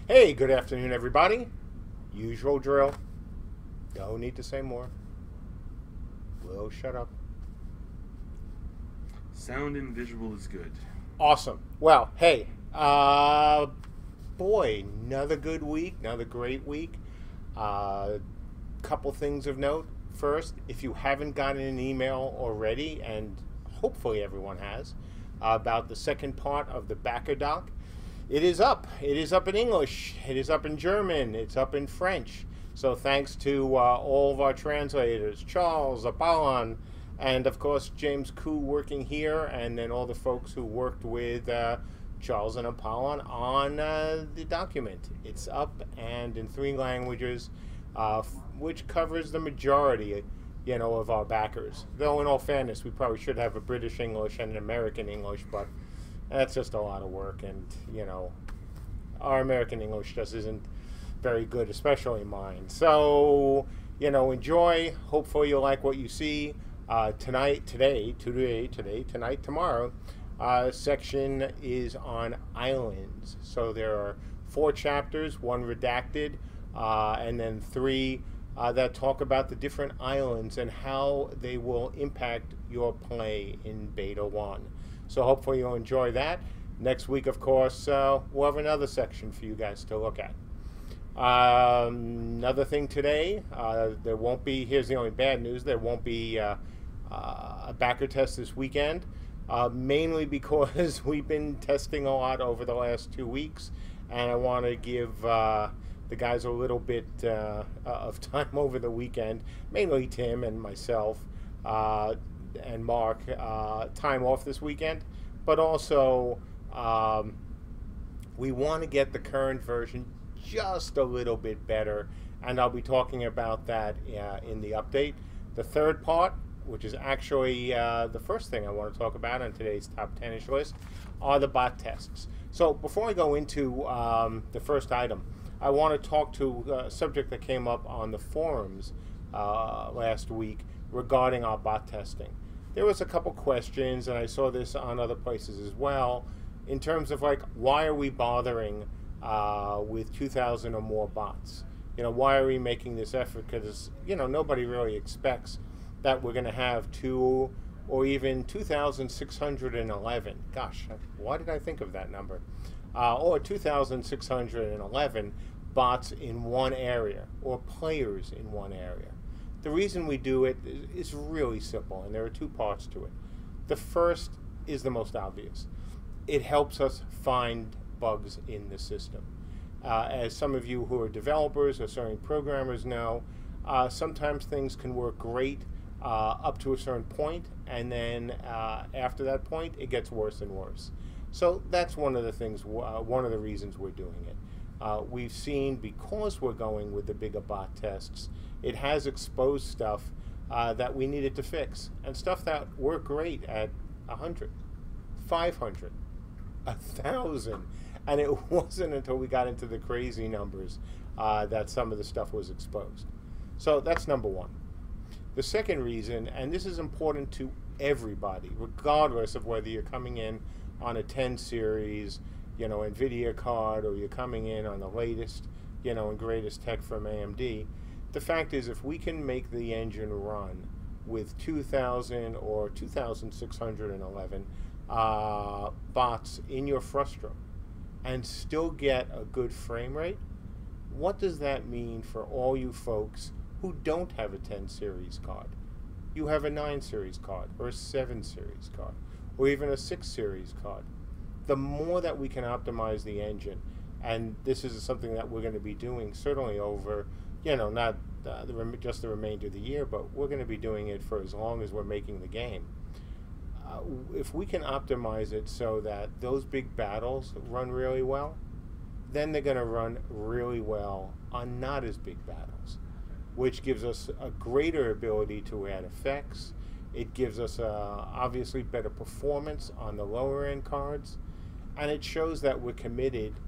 Hey, good afternoon, everybody. Usual drill. Don't need to say more. Will shut up. Sound and visual is good. Awesome. Well, hey, boy, another good week, another great week. Couple things of note. First, if you haven't gotten an email already, and hopefully everyone has, about the second part of the Backer doc, it is up. It is up in English. It is up in German. It's up in French. So thanks to all of our translators, Charles, Apollon, and of course James Koo working here, and then all the folks who worked with Charles and Apollon on the document. It's up and in 3 languages, which covers the majority, of our backers. Though in all fairness, we probably should have a British English and an American English, but that's just a lot of work, and our American English just isn't very good, especially mine. So enjoy. Hopefully you like what you see. Tonight, tomorrow, section is on islands. So there are 4 chapters, 1 redacted, and then 3 that talk about the different islands and how they will impact your play in Beta 1. So hopefully you'll enjoy that. Next week, of course, we'll have another section for you guys to look at. Another thing today, there won't be, here's the only bad news, there won't be a backer test this weekend, mainly because we've been testing a lot over the last 2 weeks, and I want to give the guys a little bit of time over the weekend, mainly Tim and myself, and Mark, time off this weekend, but also we want to get the current version just a little bit better, and I'll be talking about that in the update. The third part, which is actually the first thing I want to talk about on today's top 10-ish list, are the bot tests. So before I go into the first item, I want to talk to a subject that came up on the forums last week regarding our bot testing. There was a couple questions, and I saw this on other places as well, in terms of why are we bothering with 2,000 or more bots? Why are we making this effort? Because nobody really expects that we're going to have 2 or even 2,611. Gosh, why did I think of that number? Or 2,611 bots in one area, or players in one area. The reason we do it is really simple, and there are 2 parts to it. The first is the most obvious. It helps us find bugs in the system. As some of you who are developers or certain programmers know, sometimes things can work great up to a certain point, and then after that point, it gets worse and worse. So that's one of the things, one of the reasons we're doing it. We've seen, because we're going with the bigger bot tests, it has exposed stuff that we needed to fix, and stuff that worked great at 100, 500, 1,000, and it wasn't until we got into the crazy numbers that some of the stuff was exposed. So that's number one. The second reason, and this is important to everybody, regardless of whether you're coming in on a 10 series, NVIDIA card, or you're coming in on the latest, and greatest tech from AMD, the fact is, if we can make the engine run with 2,000 or 2,611 bots in your Frustum and still get a good frame rate, what does that mean for all you folks who don't have a 10 series card? You have a 9 series card, or a 7 series card, or even a 6 series card. The more that we can optimize the engine, and this is something that we're going to be doing certainly over, not just the remainder of the year, but we're going to be doing it for as long as we're making the game. If we can optimize it so that those big battles run really well, then they're going to run really well on not as big battles, which gives us a greater ability to add effects. It gives us obviously better performance on the lower end cards, and it shows that we're committed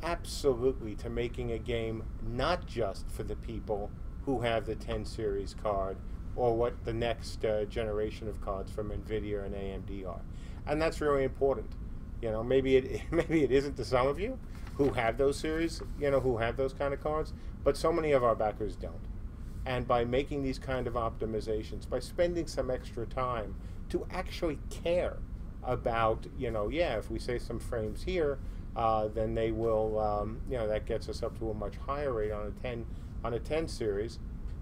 absolutely to making a game not just for the people who have the 10 series card or what the next generation of cards from NVIDIA and AMD are. And that's really important. Maybe it isn't to some of you, who have those series, who have those kind of cards, but so many of our backers don't. And by making these kind of optimizations, by spending some extra time to actually care about, if we say some frames here, then they will, that gets us up to a much higher rate on a 10 series.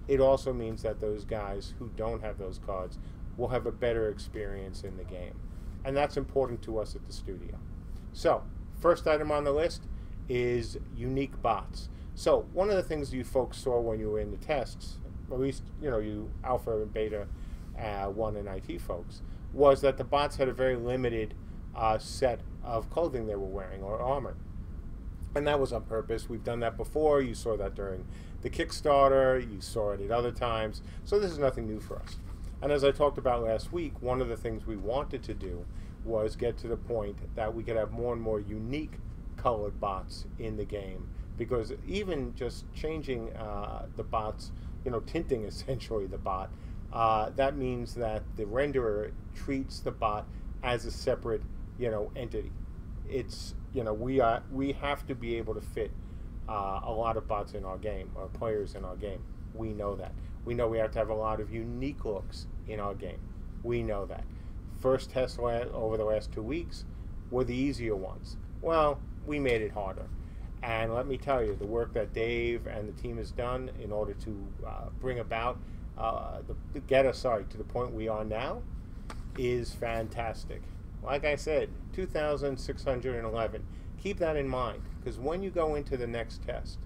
It also means that those guys who don't have those cards will have a better experience in the game. And that's important to us at the studio. So, first item on the list is unique bots. So, one of the things you folks saw when you were in the tests, at least, you Alpha and Beta 1 and IT folks, was that the bots had a very limited set of clothing they were wearing, or armor. And that was on purpose. We've done that before. You saw that during the Kickstarter. You saw it at other times. So this is nothing new for us. And as I talked about last week, one of the things we wanted to do was get to the point that we could have more and more unique colored bots in the game. Because even just changing the bots, tinting essentially the bot, that means that the renderer treats the bot as a separate, entity. It's, we have to be able to fit a lot of bots in our game, or players in our game. We know that. We know we have to have a lot of unique looks in our game. We know that. First tests over the last 2 weeks were the easier ones. Well, we made it harder. And let me tell you, the work that Dave and the team has done in order to bring about, get us to the point we are now, is fantastic. Like I said, 2,611. Keep that in mind, because when you go into the next test,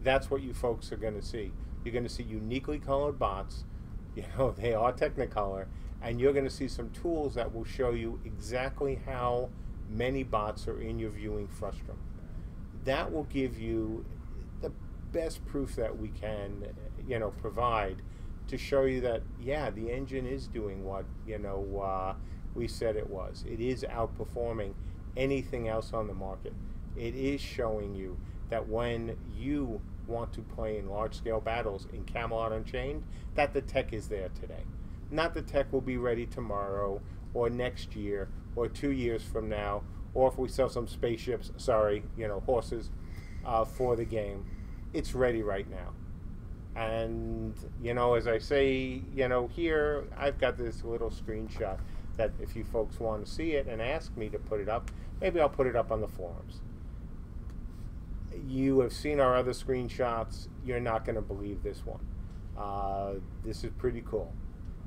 that's what you folks are going to see. You're going to see uniquely colored bots. They are Technicolor, and you're going to see some tools that will show you exactly how many bots are in your viewing frustum. That will give you the best proof that we can, provide to show you that, yeah, the engine is doing what, we said it was. It is outperforming anything else on the market. It is showing you that when you want to play in large-scale battles in Camelot Unchained, that the tech is there today. Not the tech will be ready tomorrow or next year or 2 years from now, or if we sell some spaceships, horses, for the game. It's ready right now. And, as I say, here, I've got this little screenshot that if you folks want to see it and ask me to put it up, maybe I'll put it up on the forums. You have seen our other screenshots. You're not going to believe this one. This is pretty cool.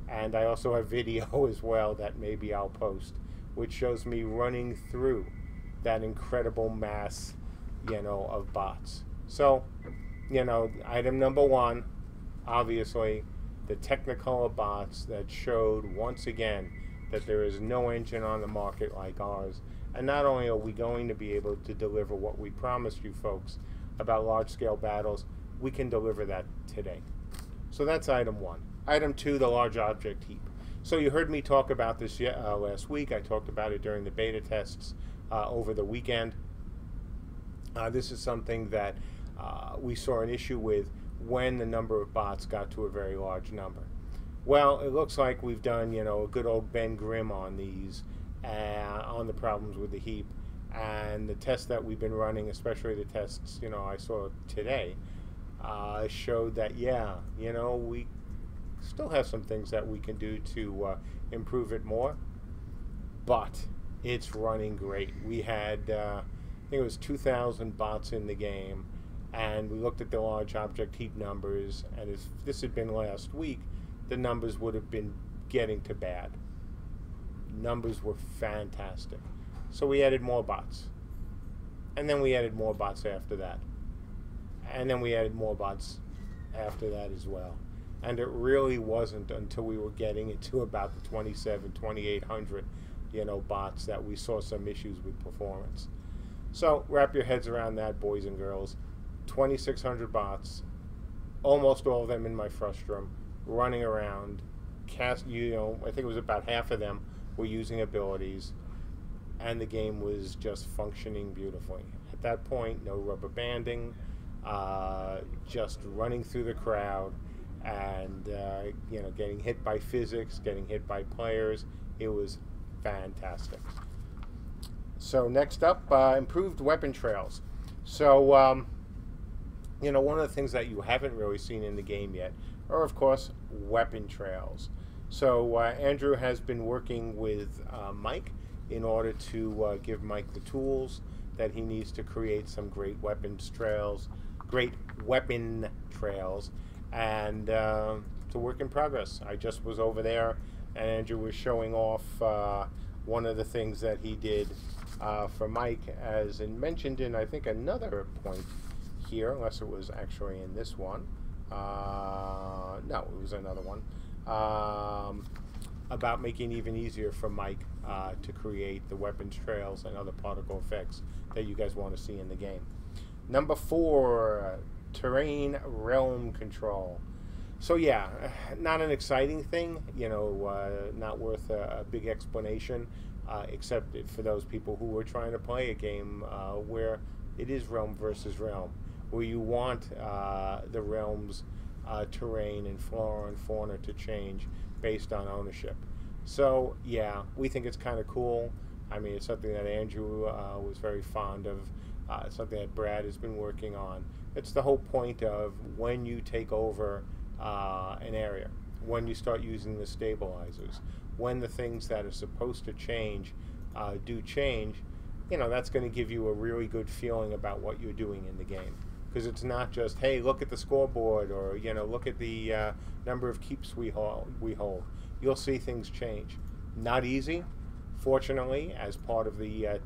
And I also have video as well that maybe I'll post, which shows me running through that incredible mass, of bots. So, item number one, obviously, the Technicolor bots that showed once again that there is no engine on the market like ours. And not only are we going to be able to deliver what we promised you folks about large-scale battles, we can deliver that today. So that's item one. Item two, the large object heap. So you heard me talk about this last week. I talked about it during the beta tests over the weekend. This is something that we saw an issue with when the number of bots got to a very large number. Well, it looks like we've done, a good old Ben Grimm on these, on the problems with the heap. And the tests that we've been running, especially the tests, I saw today, showed that, yeah, we still have some things that we can do to improve it more. But it's running great. We had, I think it was 2,000 bots in the game. And we looked at the large object heap numbers. And if this had been last week, the numbers would have been getting to bad. Numbers were fantastic. So we added more bots. And then we added more bots after that. And then we added more bots after that as well. And it really wasn't until we were getting into about the 2,800, bots that we saw some issues with performance. So wrap your heads around that, boys and girls. 2,600 bots, almost all of them in my frustrum, running around. I think it was about half of them were using abilities, and the game was just functioning beautifully. At that point, no rubber banding, just running through the crowd, and getting hit by physics, getting hit by players. It was fantastic. So next up, improved weapon trails. So, one of the things that you haven't really seen in the game yet are, of course, weapon trails. So Andrew has been working with Mike in order to give Mike the tools that he needs to create some great weapon trails, and it's a work in progress. I just was over there, and Andrew was showing off one of the things that he did for Mike, as mentioned in, I think, another point here, unless it was actually in this one. No, it was another one. About making it even easier for Mike to create the weapons trails and other particle effects that you guys want to see in the game. Number 4, terrain realm control. So yeah, not an exciting thing, not worth a big explanation, except for those people who are trying to play a game where it is realm versus realm, where you want the realm's terrain and flora and fauna to change based on ownership. So yeah, we think it's kind of cool. I mean, it's something that Andrew was very fond of. It's something that Brad has been working on. It's the whole point of when you take over an area, when you start using the stabilizers, when the things that are supposed to change do change, that's going to give you a really good feeling about what you're doing in the game. Because it's not just, hey, look at the scoreboard, or look at the number of keeps we hold. You'll see things change. Not easy, fortunately, as part of the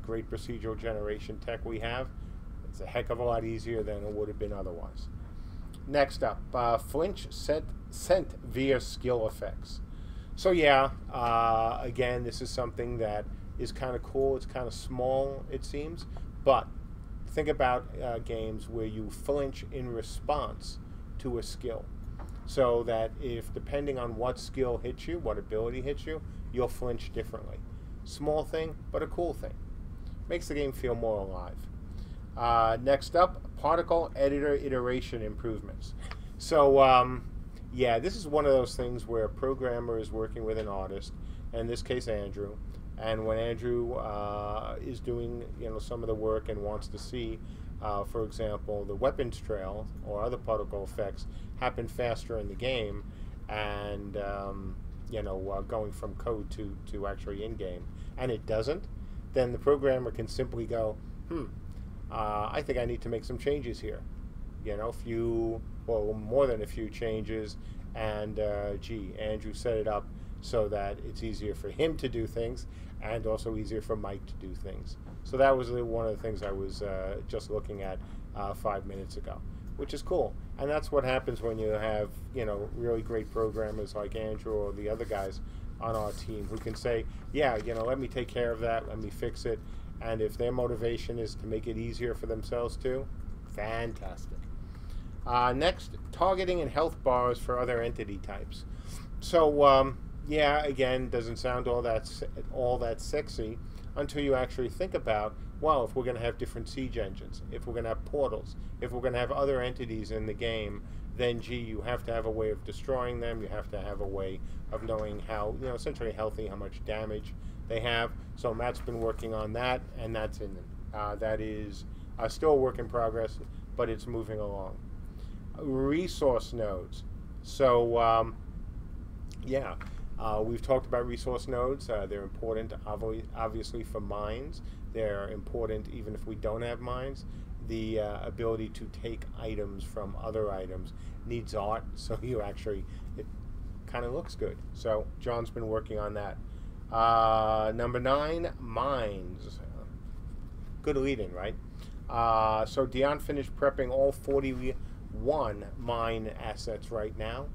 great procedural generation tech we have. It's a heck of a lot easier than it would have been otherwise. Next up, flinch sent via skill effects. So yeah, again, this is something that is kind of cool. It's kind of small, it seems, but think about games where you flinch in response to a skill. So that if, depending on what skill hits you, what ability hits you, you'll flinch differently. Small thing, but a cool thing. Makes the game feel more alive. Next up, particle editor iteration improvements. So yeah, this is one of those things where a programmer is working with an artist, in this case Andrew, and when Andrew is doing some of the work and wants to see, for example, the weapons trail or other particle effects happen faster in the game, and going from code to actually in game, and it doesn't, then the programmer can simply go, I think I need to make some changes here. More than a few changes, and Andrew set it up so that it's easier for him to do things and also easier for Mike to do things. So that was one of the things I was just looking at 5 minutes ago, which is cool. And that's what happens when you have really great programmers like Andrew or the other guys on our team who can say, yeah, let me take care of that, let me fix it. And if their motivation is to make it easier for themselves too, fantastic. Next, targeting and health bars for other entity types. So yeah, again, doesn't sound all that sexy until you actually think about, well, if we're going to have different siege engines, if we're going to have portals, if we're going to have other entities in the game, then you have to have a way of destroying them. You have to have a way of knowing how, essentially healthy, how much damage they have. So Matt's been working on that, and that's in that is still a work in progress, but it's moving along. Resource nodes. So yeah, we've talked about resource nodes. They're important, obviously, for mines. They're important even if we don't have mines. The ability to take items from other items needs art, so it kind of looks good. So John's been working on that. Number 9, mines. Good lead-in, right? So Dion finished prepping all 41 mine assets right now.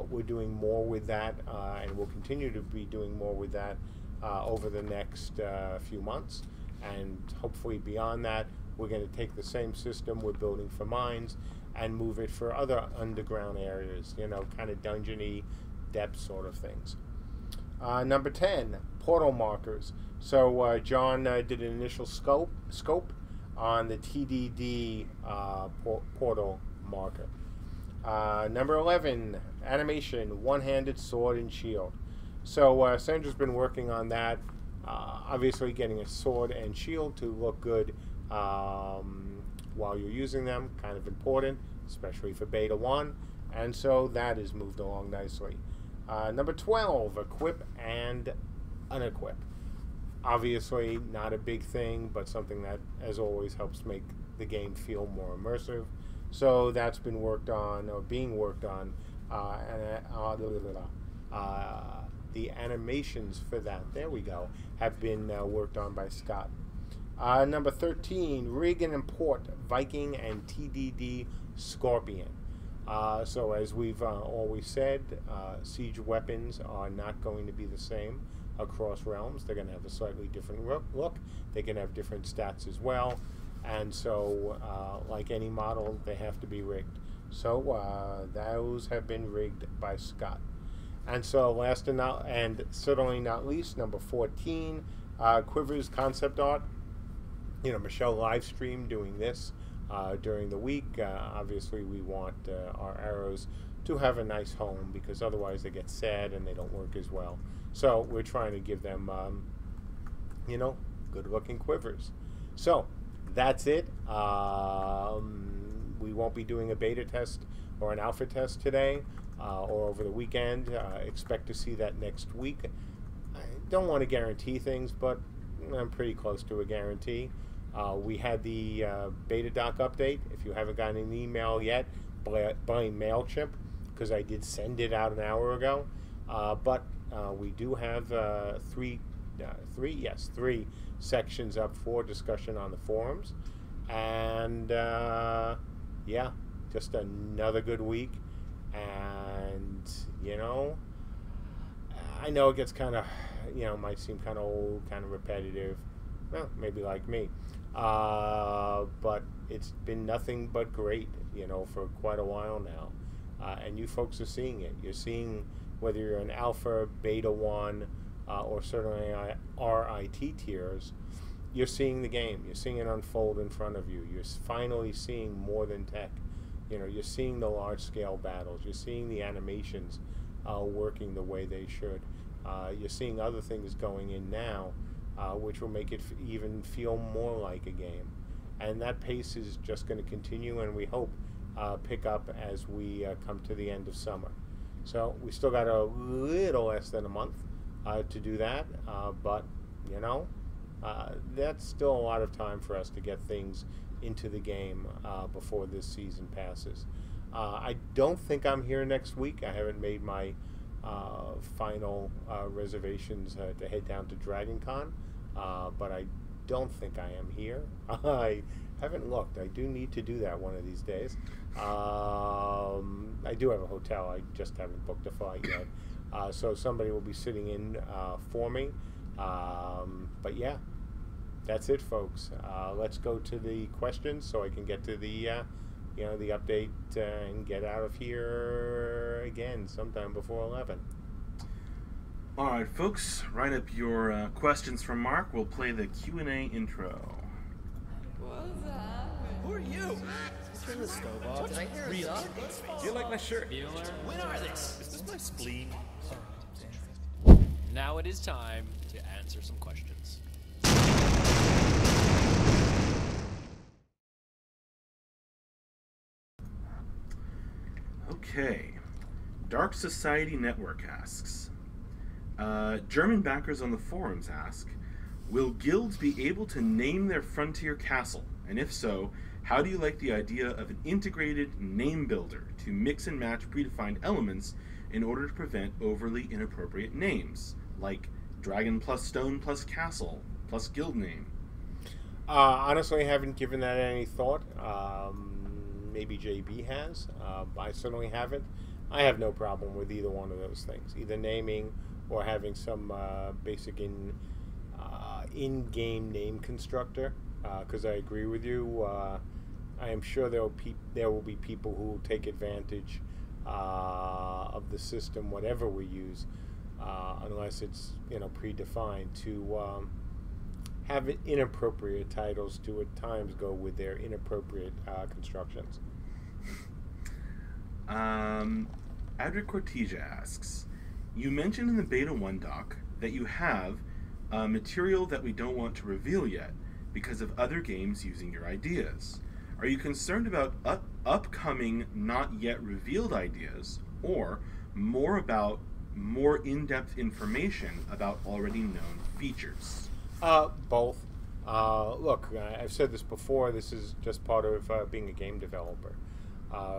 We're doing more with that, and we'll continue to be doing more with that over the next few months. And hopefully beyond that, we're going to take the same system we're building for mines and move it for other underground areas, kind of dungeony depth sort of things. Number 10, portal markers. So John did an initial scope on the TDD portal marker. Number 11, animation, one-handed sword and shield. So Sandra's been working on that, obviously getting a sword and shield to look good while you're using them. Kind of important, especially for Beta 1. And so that is moved along nicely. Number 12, equip and unequip. Obviously, not a big thing, but something that, as always, helps make the game feel more immersive. So that's been worked on, or being worked on. The animations for that, there we go, have been worked on by Scott. Number 13, rig and import Viking and TDD Scorpion. So as we've always said, siege weapons are not going to be the same across realms. They're going to have a slightly different look. They can have different stats as well. And so, like any model, they have to be rigged. So those have been rigged by Scott. And so last and certainly not least, number 14, Quivers concept art. You know, Michelle live streamed doing this during the week. Obviously, we want our arrows to have a nice home, because otherwise they get sad and they don't work as well. So we're trying to give them, you know, good-looking quivers. So that's it. We won't be doing a beta test or an alpha test today or over the weekend. Expect to see that next week. I don't want to guarantee things, but I'm pretty close to a guarantee. We had the beta doc update. If you haven't gotten an email yet, blame MailChimp, because I did send it out an hour ago. But we do have three sections up for discussion on the forums. And yeah, just another good week. And, you know, I know it gets kind of, you know, might seem kind of old, kind of repetitive. Well, maybe like me. But it's been nothing but great, you know, for quite a while now. And you folks are seeing it. You're seeing, whether you're in alpha, beta 1, or certainly RIT tiers, you're seeing the game. You're seeing it unfold in front of you. You're finally seeing more than tech. You know, you're seeing the large-scale battles. You're seeing the animations working the way they should. You're seeing other things going in now, which will make it even feel more like a game. And that pace is just going to continue, and we hope pick up as we come to the end of summer. So we still got a little less than a month to do that, but, you know, that's still a lot of time for us to get things into the game before this season passes. I don't think I'm here next week. I haven't made my final reservations to head down to Dragon Con, but I don't think I am here. I haven't looked. I do need to do that one of these days. I do have a hotel. I just haven't booked a flight yet. So somebody will be sitting in for me. But yeah, that's it, folks. Let's go to the questions so I can get to the, you know, the update and get out of here again sometime before 11. All right, folks, write up your questions for Mark. We'll play the Q&A intro. What's up? Who are you? Turn the stove off. Did I hear a dog? Do you like my shirt? When are this? Is this my spleen? Now it is time to answer some questions. Okay. Dark Society Network asks, German backers on the forums ask, will guilds be able to name their frontier castle? And if so, how do you like the idea of an integrated name builder to mix and match predefined elements in order to prevent overly inappropriate names, like dragon plus stone plus castle plus guild name? Honestly, I haven't given that any thought. Maybe JB has. I certainly haven't. I have no problem with either one of those things, either naming or having some basic in-game name constructor, because I agree with you. I am sure there will be people who will take advantage of the system, whatever we use, unless it's, you know, predefined, to have inappropriate titles to at times go with their inappropriate constructions. Adric Cortesia asks, you mentioned in the Beta 1 doc that you have material that we don't want to reveal yet, because of other games using your ideas? Are you concerned about upcoming, not yet revealed ideas, or more about more in-depth information about already known features? Both. Look, I've said this before. This is just part of being a game developer.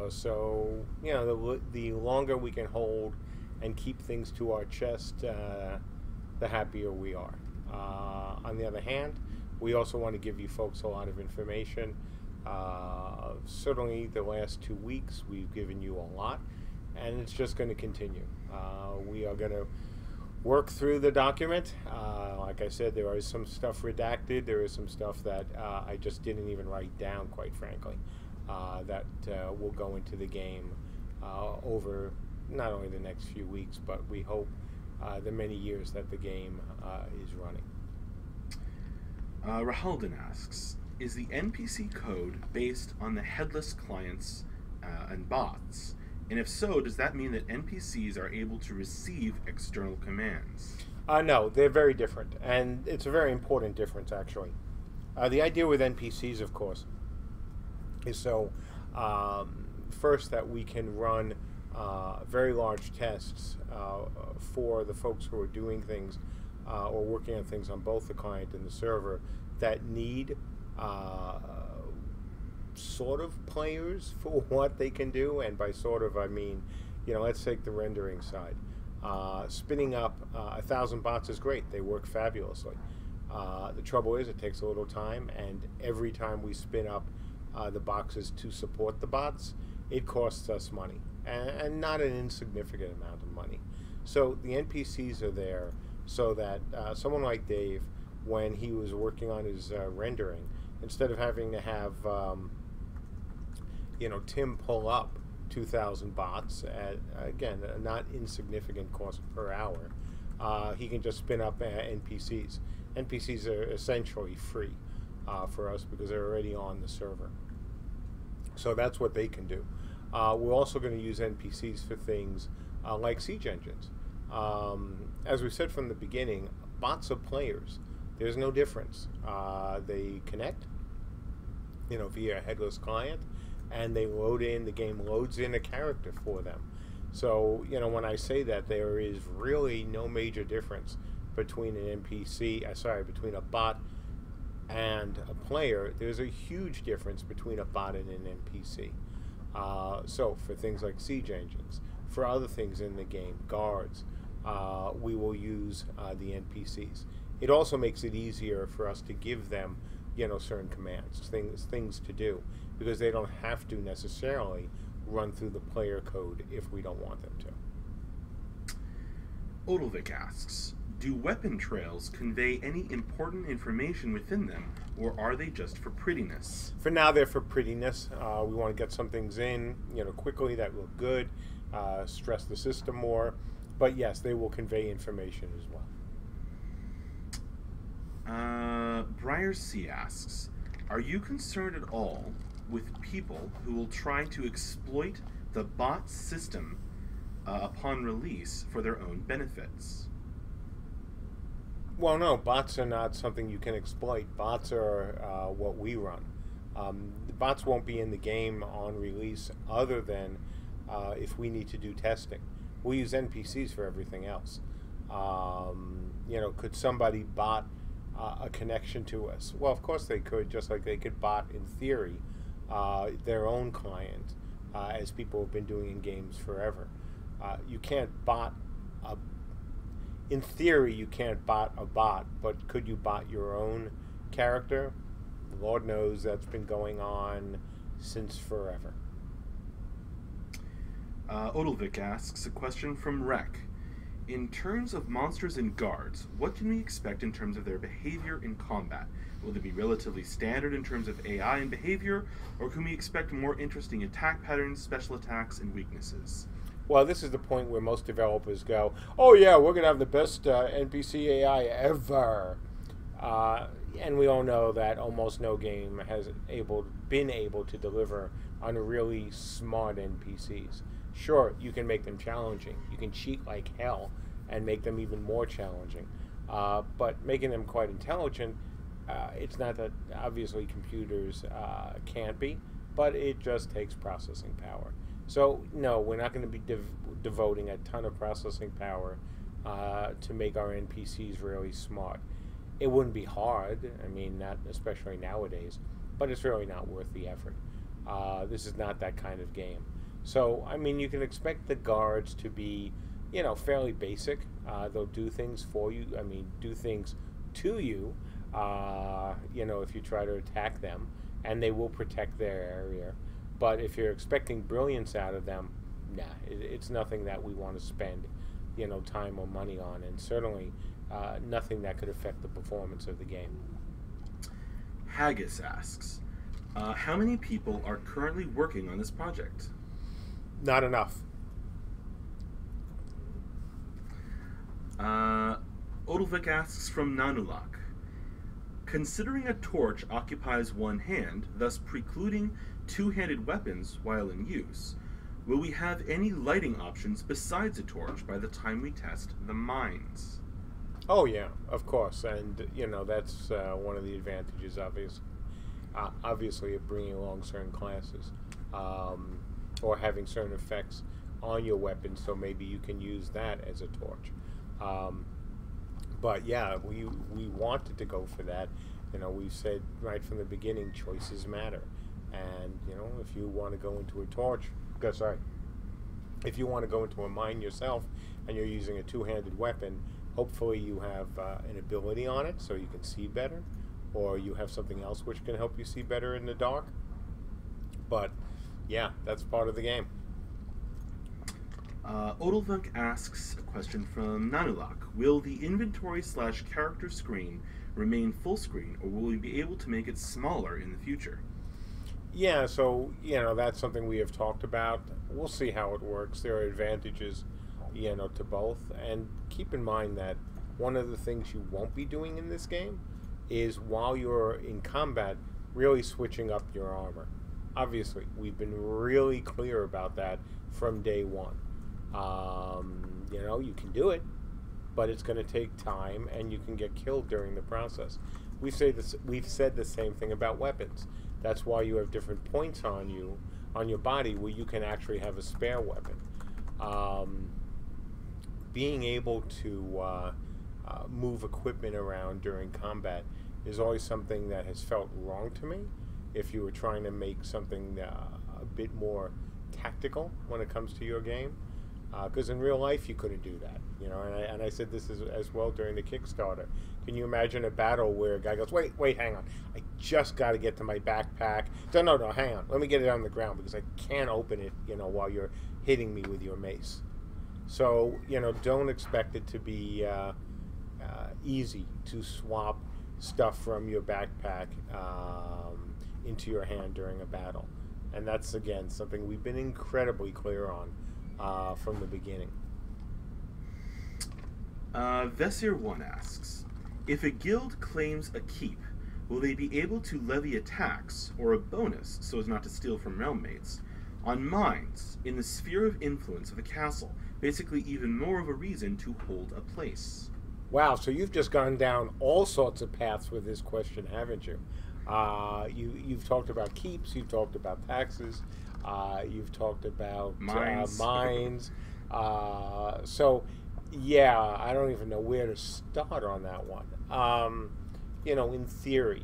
So you know, the longer we can hold and keep things to our chest, the happier we are. On the other hand, we also want to give you folks a lot of information. Certainly, the last 2 weeks we've given you a lot, and it's just going to continue. We are going to work through the document. Like I said, there is some stuff redacted. There is some stuff that I just didn't even write down, quite frankly, that will go into the game over not only the next few weeks, but we hope the many years that the game is running. Rahalden asks, is the NPC code based on the headless clients and bots? And if so, does that mean that NPCs are able to receive external commands? No, they're very different, and it's a very important difference, actually. The idea with NPCs, of course, is so, first, that we can run very large tests for the folks who are doing things or working on things on both the client and the server that need sort of players for what they can do. And by sort of, I mean, you know, let's take the rendering side. Spinning up 1,000 bots is great. They work fabulously. The trouble is it takes a little time, and every time we spin up the boxes to support the bots, it costs us money, and not an insignificant amount of money. So the NPCs are there so that someone like Dave, when he was working on his rendering, instead of having to have you know, Tim pull up 2,000 bots at, again, a not insignificant cost per hour, he can just spin up NPCs. NPCs are essentially free for us because they're already on the server. So that's what they can do. We're also going to use NPCs for things like siege engines. As we said from the beginning, bots are players. There's no difference. They connect, you know, via a headless client, and they load in, the game loads in a character for them. So, you know, when I say that, there is really no major difference between an NPC, between a bot and a player. There's a huge difference between a bot and an NPC. So for things like siege engines, for other things in the game, guards, we will use the NPCs. It also makes it easier for us to give them, you know, certain commands, things to do, because they don't have to necessarily run through the player code if we don't want them to. Odilvik asks, do weapon trails convey any important information within them, or are they just for prettiness? For now, they're for prettiness. We want to get some things in, you know, quickly that look good, stress the system more, but yes, they will convey information as well. Briar C asks, are you concerned at all with people who will try to exploit the bot system upon release for their own benefits? Well, no, bots are not something you can exploit. Bots are what we run. The bots won't be in the game on release other than if we need to do testing. We use NPCs for everything else. You know, could somebody bot a connection to us? Well, of course they could, just like they could bot, in theory, their own client, as people have been doing in games forever. You can't bot in theory, you can't bot a bot, but could you bot your own character? Lord knows that's been going on since forever. Odilvik asks a question from Rek. In terms of monsters and guards, what can we expect in terms of their behavior in combat? Will they be relatively standard in terms of AI and behavior, or can we expect more interesting attack patterns, special attacks, and weaknesses? Well, this is the point where most developers go, oh yeah, we're going to have the best NPC AI ever. And we all know that almost no game has been able to deliver on really smart NPCs. Sure, you can make them challenging. You can cheat like hell and make them even more challenging. But making them quite intelligent, It's not that obviously computers can't be, but it just takes processing power. So no, we're not going to be devoting a ton of processing power to make our NPCs really smart. It wouldn't be hard, I mean, not especially nowadays, but it's really not worth the effort. This is not that kind of game. So, I mean, you can expect the guards to be, you know, fairly basic. They'll do things for you, I mean, do things to you, you know, if you try to attack them, and they will protect their area. But if you're expecting brilliance out of them, nah, it's nothing that we want to spend, you know, time or money on, and certainly nothing that could affect the performance of the game. Haggis asks, how many people are currently working on this project? Not enough. Odilvik asks from Nanulak, considering a torch occupies one hand, thus precluding two-handed weapons while in use, will we have any lighting options besides a torch by the time we test the mines? Oh yeah, of course, and you know that's one of the advantages, obviously, of bringing along certain classes, or having certain effects on your weapon. So maybe you can use that as a torch. But yeah, we wanted to go for that. You know, we've said right from the beginning, choices matter, and you know, if you want to go into a torch, if you want to go into a mine yourself, and you're using a two-handed weapon. Hopefully you have an ability on it so you can see better, or you have something else which can help you see better in the dark. But yeah, that's part of the game. Odilvik asks a question from Nanulak. Will the inventory/character screen remain full screen, or will we be able to make it smaller in the future? Yeah, so, you know, that's something we have talked about. We'll see how it works. There are advantages, you know, to both. And keep in mind that one of the things you won't be doing in this game is, while you're in combat, really switching up your armor. Obviously, we've been really clear about that from day one. You know, you can do it, but it's going to take time, and you can get killed during the process. We've said the same thing about weapons. That's why you have different points on you, on your body, where you can actually have a spare weapon. Being able to move equipment around during combat is always something that has felt wrong to me. If you were trying to make something a bit more tactical when it comes to your game, because in real life you couldn't do that, you know. And I said this as well during the Kickstarter. Can you imagine a battle where a guy goes, wait, hang on, I just got to get to my backpack. No, hang on, let me get it on the ground because I can't open it, you know, while you're hitting me with your mace. So, you know, don't expect it to be easy to swap stuff from your backpack into your hand during a battle. And that's, again, something we've been incredibly clear on from the beginning. Vesir1 asks, if a guild claims a keep, will they be able to levy a tax or a bonus, so as not to steal from realm mates, on mines in the sphere of influence of the castle? Basically, even more of a reason to hold a place. Wow, so you've just gone down all sorts of paths with this question, haven't you? You've talked about keeps, you've talked about taxes, you've talked about mines. So, yeah, I don't even know where to start on that one. You know, in theory,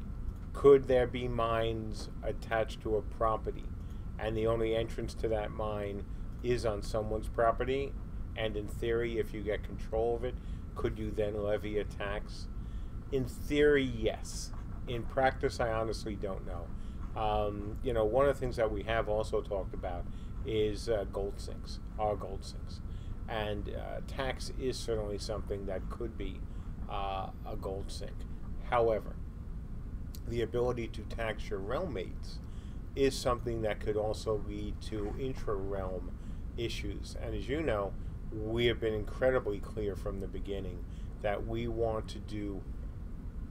could there be mines attached to a property, and the only entrance to that mine is on someone's property? And in theory, if you get control of it, could you then levy a tax? In theory, yes. In practice, I honestly don't know. You know, one of the things that we have also talked about is gold sinks, our gold sinks. And tax is certainly something that could be a gold sink. However, the ability to tax your realm mates is something that could also lead to intra-realm issues. And as you know, we have been incredibly clear from the beginning that we want to do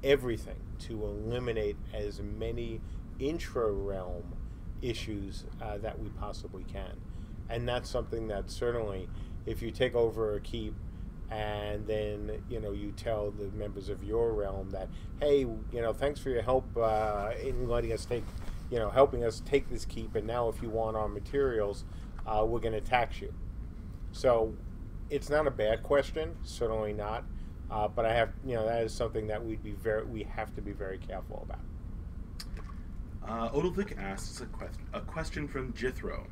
everything to eliminate as many intra-realm issues that we possibly can. And that's something that certainly, if you take over a keep and then you tell the members of your realm that, hey, thanks for your help in letting us take, helping us take this keep, and now if you want our materials, we're going to tax you. So it's not a bad question, certainly not, but I have, that is something that we have to be very careful about. Odilvik asks a question from Jithro.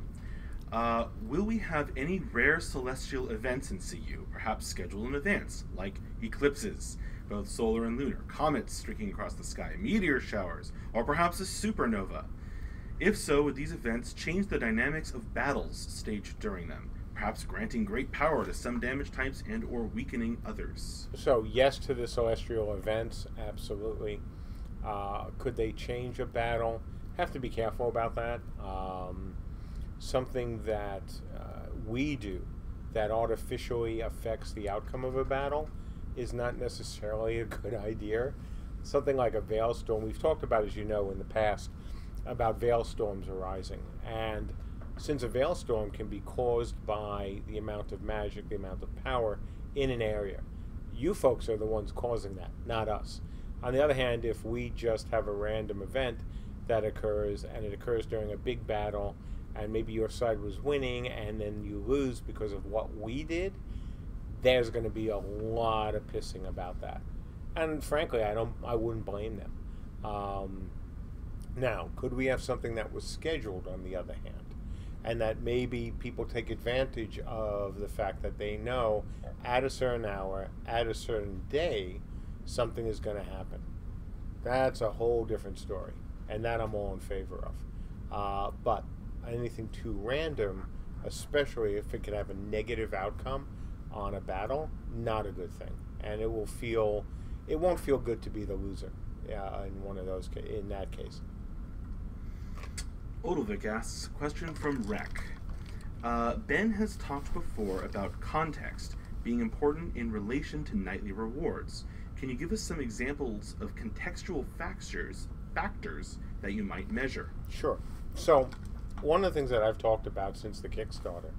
Will we have any rare celestial events in CU, perhaps scheduled in advance, like eclipses, both solar and lunar, comets streaking across the sky, meteor showers, or perhaps a supernova? If so, would these events change the dynamics of battles staged during them, perhaps granting great power to some damage types and or weakening others? So yes to the celestial events, absolutely. Could they change a battle? Have to be careful about that. Something that we do that artificially affects the outcome of a battle is not necessarily a good idea. Something like a Veilstorm, we've talked about, as you know, in the past, about Veilstorms arising. And since a Veilstorm can be caused by the amount of magic, the amount of power in an area, you folks are the ones causing that, not us. On the other hand, if we just have a random event that occurs, and it occurs during a big battle, and maybe your side was winning, and then you lose because of what we did, there's going to be a lot of pissing about that. And frankly, I wouldn't blame them. Now, could we have something that was scheduled, on the other hand, and that maybe people take advantage of the fact that they know at a certain hour, at a certain day, something is going to happen? That's a whole different story, and that I'm all in favor of. But anything too random, especially if it could have a negative outcome on a battle, not a good thing, and it won't feel good to be the loser in that case. Odilvik asks a question from Rek. Ben has talked before about context being important in relation to nightly rewards. Can you give us some examples of contextual factors that you might measure? Sure. So, one of the things that I've talked about since the Kickstarter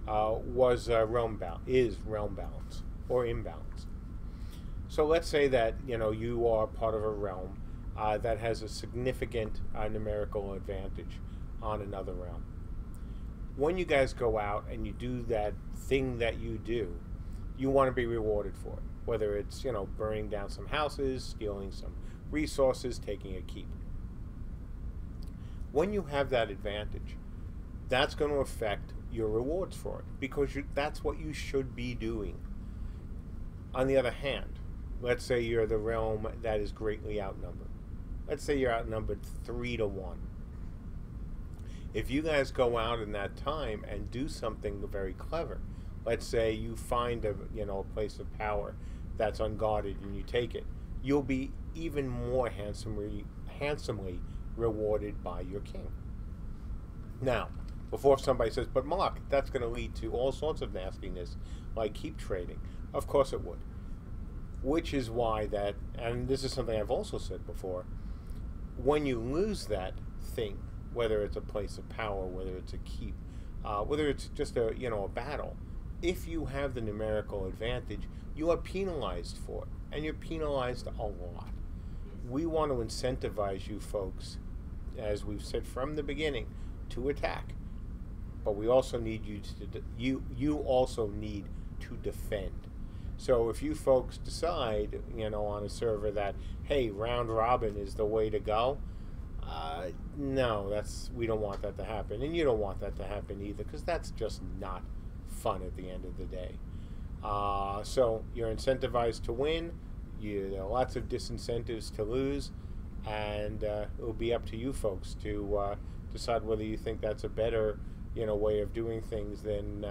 was realm balance or imbalance. So let's say that you are part of a realm that has a significant numerical advantage on another realm. When you guys go out and you do that thing that you do, you want to be rewarded for it. Whether it's burning down some houses, stealing some resources, taking a keep. When you have that advantage, that's going to affect your rewards for it, because that's what you should be doing. On the other hand, let's say you're the realm that is greatly outnumbered. Let's say you're outnumbered 3-1. If you guys go out in that time and do something very clever, let's say you find a place of power that's unguarded and you take it, you'll be even more handsomely rewarded by your king. Now, before somebody says, but Mark, that's going to lead to all sorts of nastiness, like keep trading. Of course it would. Which is why that, and this is something I've also said before, when you lose that thing, whether it's a place of power, whether it's a keep, whether it's just a battle, if you have the numerical advantage, you are penalized for it, and you're penalized a lot. We want to incentivize you folks, as we've said from the beginning, to attack, but we also need you also need to defend. So if you folks decide, on a server that, hey, round robin is the way to go, no, we don't want that to happen, and you don't want that to happen either, because that's just not fun at the end of the day. So you're incentivized to win. There are lots of disincentives to lose, and it'll be up to you folks to decide whether you think that's a better, way of doing things than,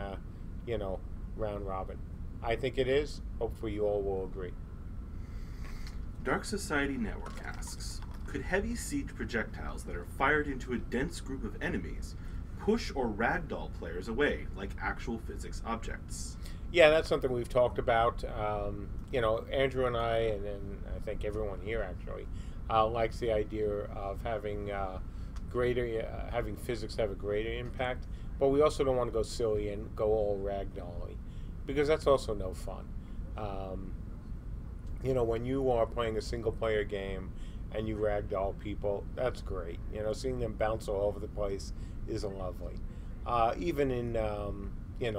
round robin. I think it is. Hopefully you all will agree. Dark Society Network asks, could heavy siege projectiles that are fired into a dense group of enemies push or ragdoll players away, like actual physics objects? Yeah, that's something we've talked about. Andrew and I, and I think everyone here actually, likes the idea of having having physics have a greater impact, but we also don't want to go silly and go all ragdolly, because that's also no fun. Um, when you are playing a single player game and you ragdoll people, that's great. Seeing them bounce all over the place is lovely. Even in,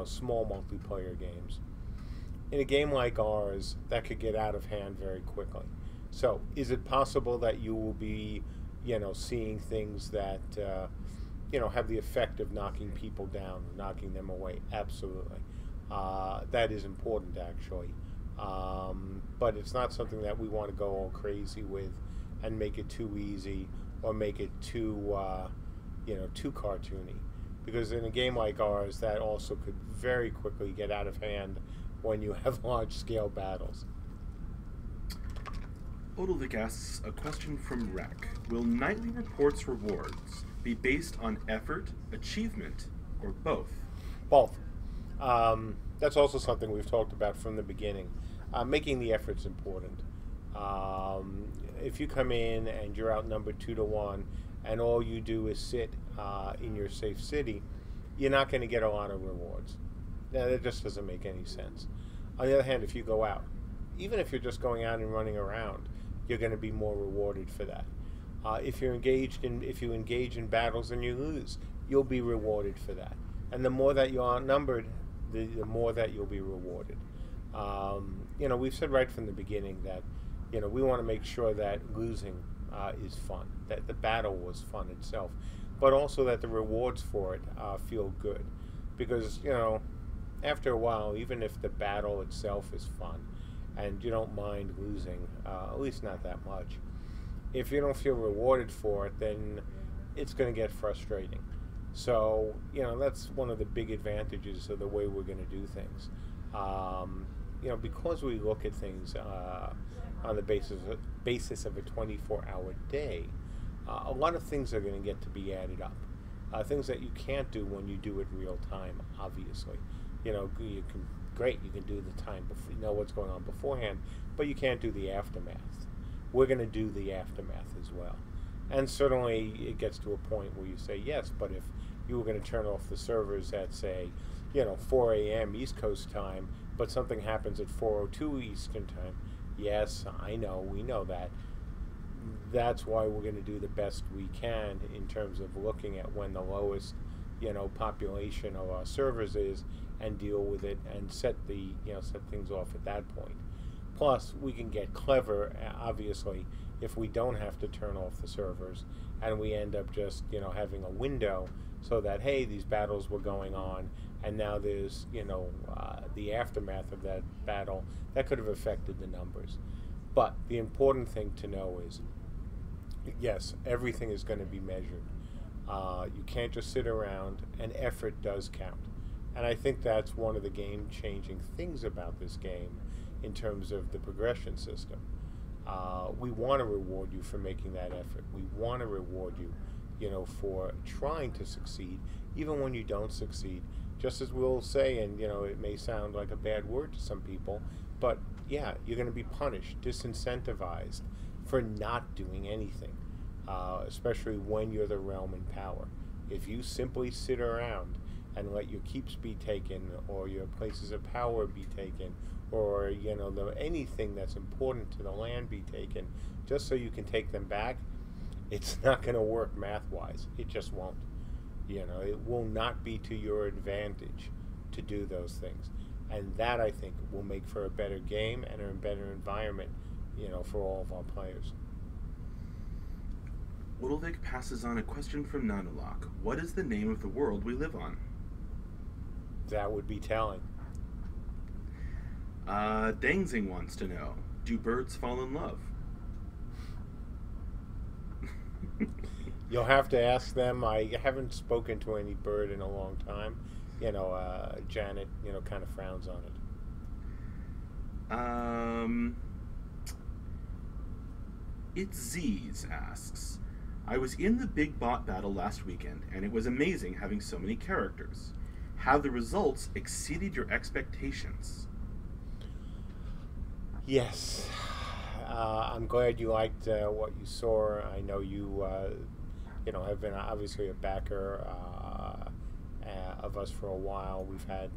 small multiplayer games. In a game like ours, that could get out of hand very quickly. So, is it possible that you will be, seeing things that, have the effect of knocking people down, knocking them away? Absolutely. That is important, actually. But it's not something that we want to go all crazy with and make it too easy or make it too, too cartoony. Because in a game like ours, that also could very quickly get out of hand when you have large-scale battles. Odilvik asks a question from Rec. Will nightly reports rewards be based on effort, achievement, or both? Both. That's also something we've talked about from the beginning. Making the effort's important. If you come in and you're outnumbered 2-1 and all you do is sit in your safe city, you're not going to get a lot of rewards. Now, that just doesn't make any sense. On the other hand, if you go out, even if you're just going out and running around, you're going to be more rewarded for that. If you engage in battles and you lose, you'll be rewarded for that. And the more that you're outnumbered, the more that you'll be rewarded. We've said right from the beginning that, we want to make sure that losing is fun, that the battle was fun itself, but also that the rewards for it feel good. Because, after a while, even if the battle itself is fun and you don't mind losing, at least not that much, if you don't feel rewarded for it, then it's going to get frustrating. So, that's one of the big advantages of the way we're going to do things. Because we look at things on the basis of a 24-hour day, a lot of things are going to get to be added up. Things that you can't do when you do it real time, obviously. You can do the time, know what's going on beforehand, but you can't do the aftermath. We're going to do the aftermath as well. And certainly it gets to a point where you say, yes, but if you were going to turn off the servers at, say, 4 a.m. East Coast time, but something happens at 4:02 Eastern time, yes, I know, we know that. That's why we're going to do the best we can in terms of looking at when the lowest, population of our servers is and deal with it and set things off at that point. Plus, we can get clever, obviously, if we don't have to turn off the servers and we end up just, having a window so that, hey, these battles were going on and now there's, the aftermath of that battle that could have affected the numbers. But the important thing to know is, yes, everything is going to be measured. You can't just sit around, and effort does count. And I think that's one of the game-changing things about this game in terms of the progression system. We want to reward you for making that effort. We want to reward you, for trying to succeed, even when you don't succeed. Just as we'll say, and, it may sound like a bad word to some people, but, yeah, you're going to be punished, disincentivized for not doing anything, especially when you're the realm in power. If you simply sit around and let your keeps be taken or your places of power be taken or, anything that's important to the land be taken just so you can take them back, it's not going to work math-wise. It just won't. It will not be to your advantage to do those things. And that, I think, will make for a better game and a better environment, for all of our players. Odilvik passes on a question from Nanulok. What is the name of the world we live on? That would be telling. Dangzing wants to know, do birds fall in love? You'll have to ask them. I haven't spoken to any bird in a long time. Janet, kind of frowns on it. It's Z's asks, I was in the big bot battle last weekend, and it was amazing having so many characters. Have the results exceeded your expectations? Yes. I'm glad you liked what you saw. I know you, have been obviously a backer of us for a while. We've had,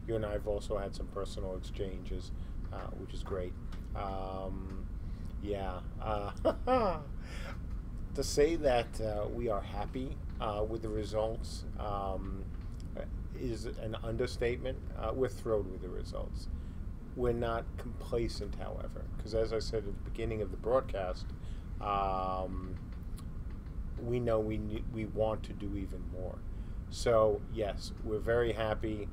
you and I have also had some personal exchanges which is great. Yeah. To say that we are happy with the results is an understatement. We're thrilled with the results. We're not complacent, however, because as I said at the beginning of the broadcast, we know we want to do even more. So yes, we're very happy.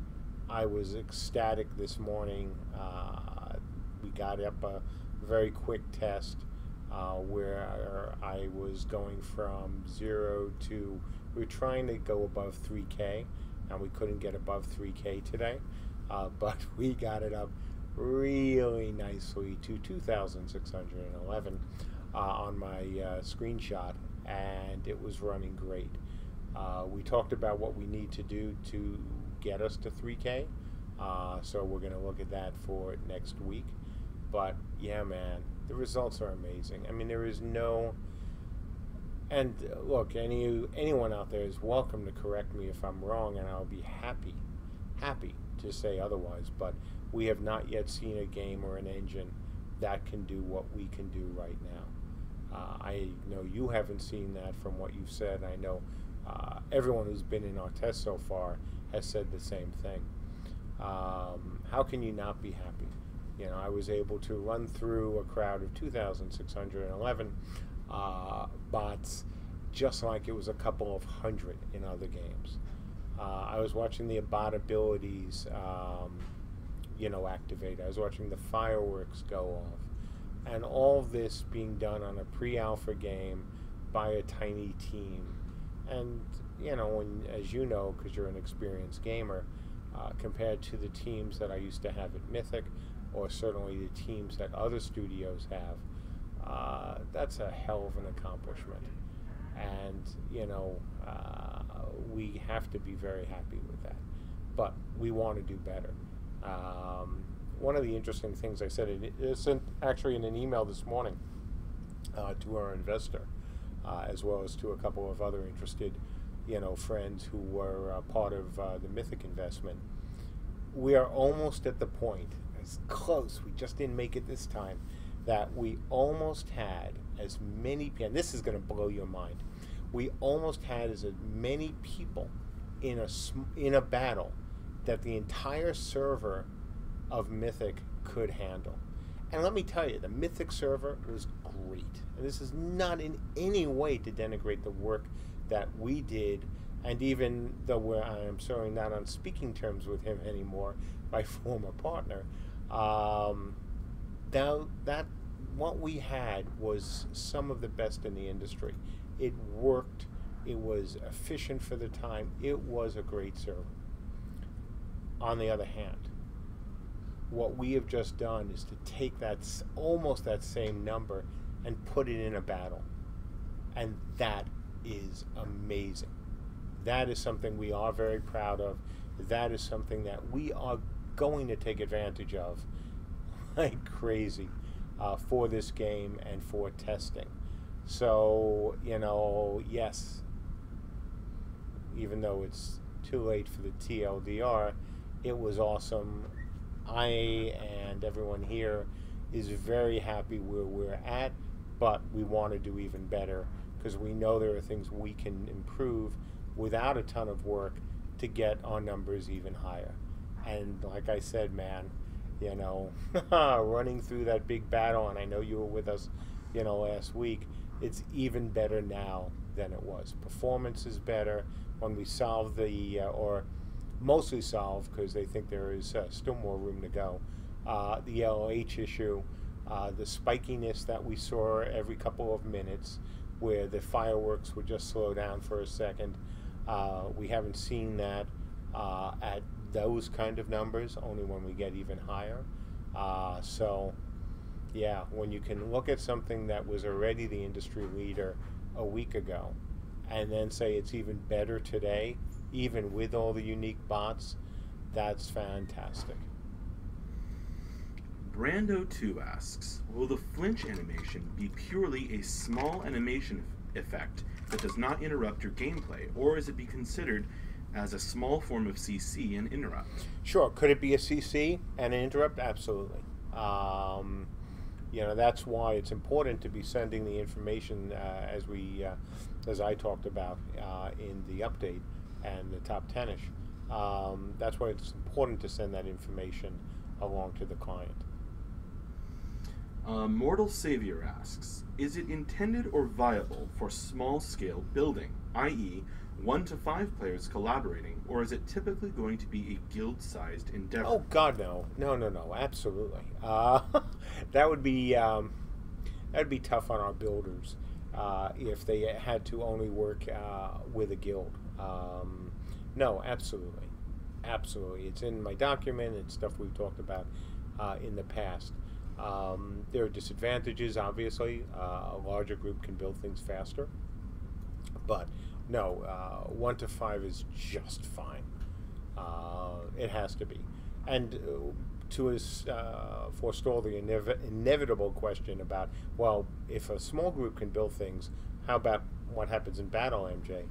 I was ecstatic this morning. We got up a very quick test where I was going from 0 to, we were trying to go above 3K, and we couldn't get above 3K today, but we got it up really nicely to 2,611 on my screenshot, and it was running great. We talked about what we need to do to get us to 3K, so we're going to look at that for next week. But yeah, man, the results are amazing. I mean, there is no, and look, anyone out there is welcome to correct me if I'm wrong, and I'll be happy to say otherwise. But we have not yet seen a game or an engine that can do what we can do right now. I know you haven't seen that from what you've said. I know everyone who's been in our test so far has said the same thing. How can you not be happy? You know, I was able to run through a crowd of 2,611 bots just like it was a couple of hundred in other games. I was watching the bot abilities, activate. I was watching the fireworks go off. And all of this being done on a pre-alpha game by a tiny team. And, as you know, because you're an experienced gamer, compared to the teams that I used to have at Mythic, or certainly the teams that other studios have, that's a hell of an accomplishment. And, we have to be very happy with that. But we want to do better. One of the interesting things I said, it's actually in an email this morning to our investor, as well as to a couple of other interested, friends who were part of the Mythic investment. We are almost at the point, it's close, we just didn't make it this time, that we almost had as many, and this is going to blow your mind, we almost had as many people in a battle that the entire server of Mythic could handle. And let me tell you, the Mythic server was great. And this is not in any way to denigrate the work that we did, and even though I am certainly not on speaking terms with him anymore, my former partner, that what we had was some of the best in the industry. It worked. It was efficient for the time. It was a great server. On the other hand, what we have just done is to take almost that same number and put it in a battle. And that is amazing. That is something we are very proud of. That is something that we are going to take advantage of like crazy for this game and for testing. So, yes, even though it's too late for the TLDR, it was awesome. I and everyone here is very happy where we're at, but we want to do even better because we know there are things we can improve without a ton of work to get our numbers even higher. And like I said, man, running through that big battle, and I know you were with us, last week, it's even better now than it was. Performance is better when we solve or mostly solve, because they think there is still more room to go, the LH issue, the spikiness that we saw every couple of minutes, where the fireworks would just slow down for a second. We haven't seen that at those kind of numbers, only when we get even higher. So, yeah, when you can look at something that was already the industry leader a week ago, and then say it's even better today, even with all the unique bots, that's fantastic. Brando2 asks, will the flinch animation be purely a small animation effect that does not interrupt your gameplay, or is it be considered as a small form of CC and interrupt? Sure. Could it be a CC and an interrupt? Absolutely. That's why it's important to be sending the information as I talked about in the update and the top 10ish. That's why it's important to send that information along to the client. Mortal Savior asks, is it intended or viable for small-scale building, i.e., 1 to 5 players collaborating, or is it typically going to be a guild-sized endeavor? Oh God, no, absolutely. That would be tough on our builders if they had to only work with a guild. No, absolutely. It's in my document. It's stuff we've talked about in the past. There are disadvantages, obviously. A larger group can build things faster. But no, 1 to 5 is just fine. It has to be. And to forestall the inevitable question about, well, if a small group can build things, how about what happens in battle, MJ?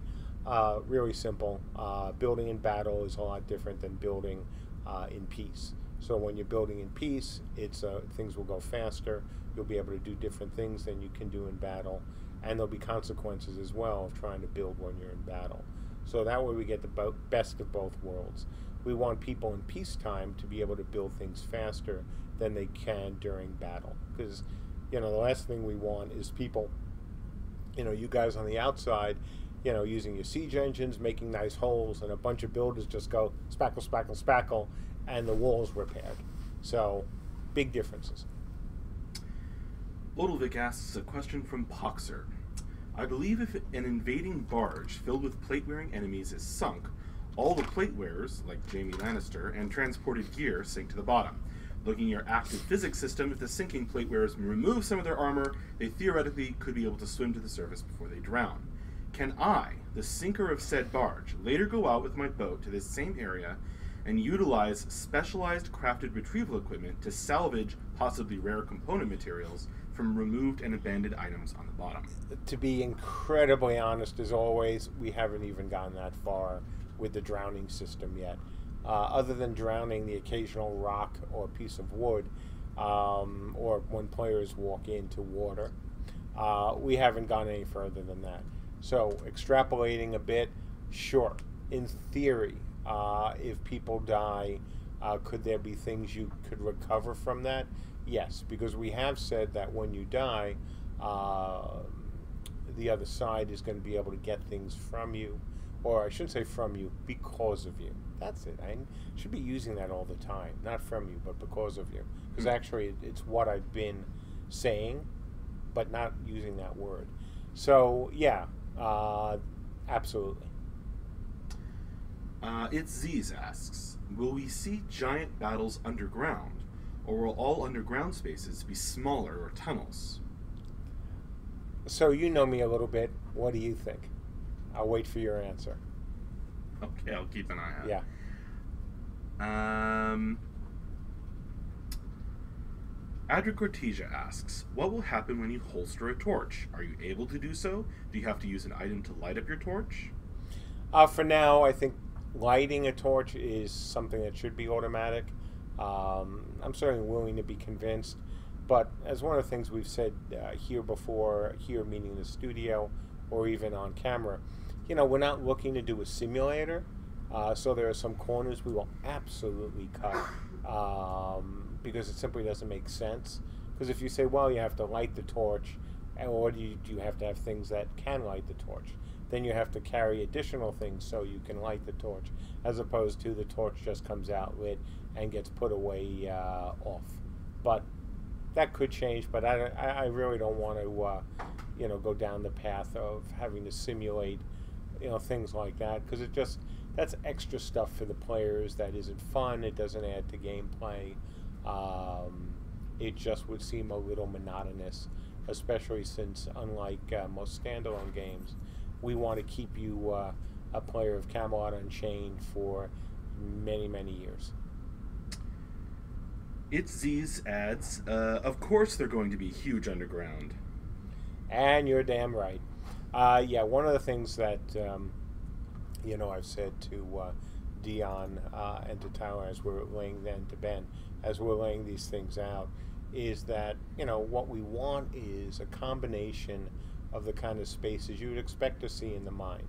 Really simple. Building in battle is a lot different than building in peace. So when you're building in peace, things will go faster. You'll be able to do different things than you can do in battle. And there'll be consequences as well of trying to build when you're in battle. So that way we get the best of both worlds. We want people in peacetime to be able to build things faster than they can during battle. Because, the last thing we want is people, you guys on the outside, using your siege engines, making nice holes, and a bunch of builders just go spackle, spackle, spackle, and the wall's repaired. So, big differences. Odilvik asks a question from Poxer. I believe if an invading barge filled with plate-wearing enemies is sunk, all the plate-wearers, like Jaime Lannister, and transported gear sink to the bottom. Looking at your active physics system, if the sinking plate-wearers remove some of their armor, they theoretically could be able to swim to the surface before they drown. Can I, the sinker of said barge, later go out with my boat to this same area and utilize specialized crafted retrieval equipment to salvage possibly rare component materials from removed and abandoned items on the bottom? To be incredibly honest, as always, we haven't even gotten that far with the drowning system yet. Other than drowning the occasional rock or piece of wood, or when players walk into water, we haven't gone any further than that. So extrapolating a bit, sure. In theory, if people die, could there be things you could recover from that? Yes, because we have said that when you die, the other side is going to be able to get things from you, or I shouldn't say from you, because of you. That's it. I should be using that all the time, not from you, but because of you. Because actually, it's what I've been saying, but not using that word. So, yeah, absolutely. It's Z's asks, will we see giant battles underground, or will all underground spaces be smaller or tunnels? So you know me a little bit. What do you think? I'll wait for your answer. Okay, I'll keep an eye out. Yeah. Adric Cortesia asks, what will happen when you holster a torch? Are you able to do so? Do you have to use an item to light up your torch? For now, I think lighting a torch is something that should be automatic. I'm certainly willing to be convinced, but as one of the things we've said here before, here meaning the studio or even on camera, we're not looking to do a simulator, so there are some corners we will absolutely cut because it simply doesn't make sense. Because if you say, well, you have to light the torch, or do you have to have things that can light the torch, then you have to carry additional things so you can light the torch, as opposed to the torch just comes out lit and gets put away off. But that could change, but I really don't want to go down the path of having to simulate things like that, because that's extra stuff for the players that isn't fun. It doesn't add to gameplay. It just would seem a little monotonous, especially since, unlike most standalone games, we want to keep you a player of Camelot Unchained for many, many years. It's Z's adds, of course they're going to be huge underground. And you're damn right. Yeah, one of the things that, I've said to Dion and to Tyler as we're laying then to Ben, as we're laying these things out, is that, what we want is a combination of the kind of spaces you would expect to see in the mine.